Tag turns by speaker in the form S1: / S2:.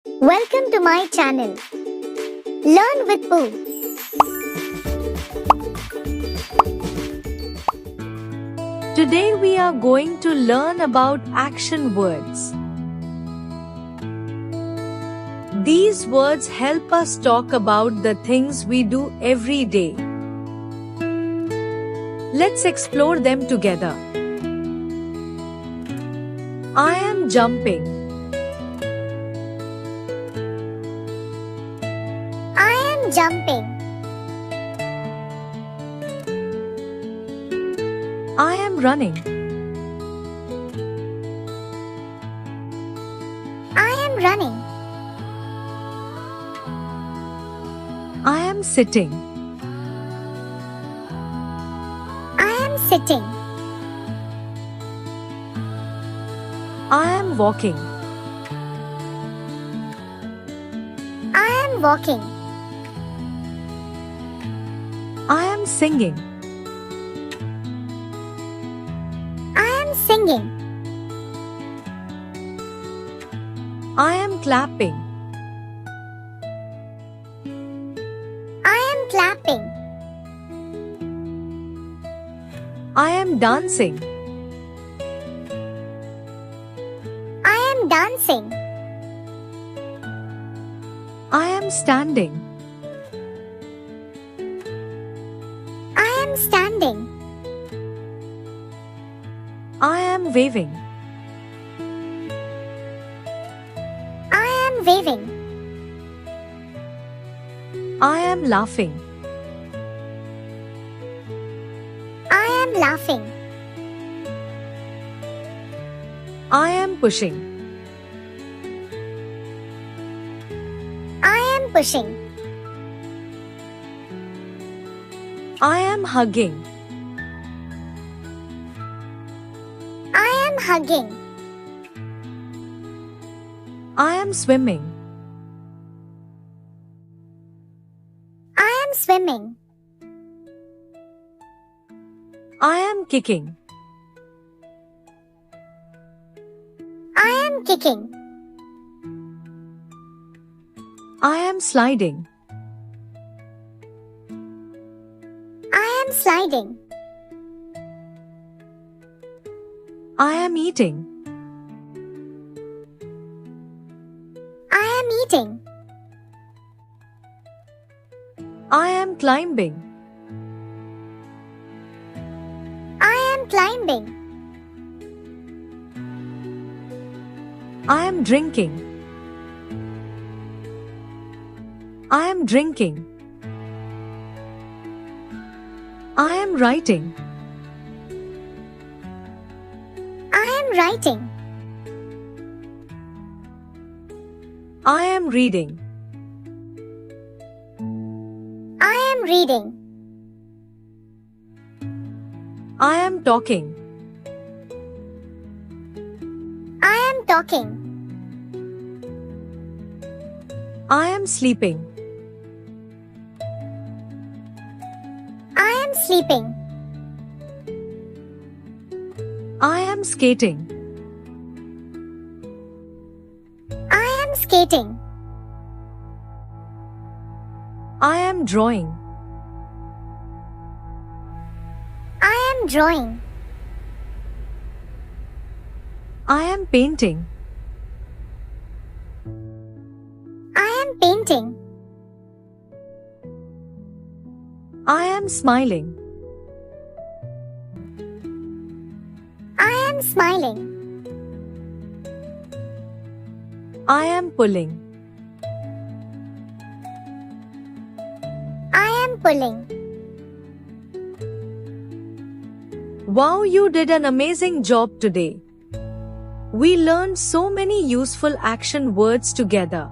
S1: Welcome to my channel. Learn with Pooh.
S2: Today we are going to learn about action words. These words help us talk about the things we do every day. Let's explore them together. I am jumping.
S1: I am jumping.
S2: I am running.
S1: I am running.
S2: I am sitting.
S1: I am sitting.
S2: I am walking.
S1: I am walking.
S2: I am singing.
S1: I am singing.
S2: I am clapping.
S1: I am clapping.
S2: I am dancing.
S1: I am dancing.
S2: I am standing.
S1: I am standing.
S2: I am waving.
S1: I am waving.
S2: I am laughing.
S1: I am laughing.
S2: I am pushing.
S1: I am pushing.
S2: I am hugging.
S1: I am hugging.
S2: I am swimming.
S1: I am swimming.
S2: I am kicking.
S1: I am kicking.
S2: I am sliding.
S1: I am sliding.
S2: I am eating.
S1: I am eating.
S2: I am climbing.
S1: I am climbing.
S2: I am drinking. I am drinking. I am writing.
S1: I am writing.
S2: I am reading.
S1: I am reading.
S2: I am talking.
S1: I am talking.
S2: I am sleeping.
S1: I am sleeping.
S2: I am skating.
S1: I am skating.
S2: I am drawing.
S1: I am drawing.
S2: I am painting.
S1: I am painting.
S2: I am smiling.
S1: I am smiling.
S2: I am pulling.
S1: I am pulling.
S2: Wow, you did an amazing job today. We learned so many useful action words together.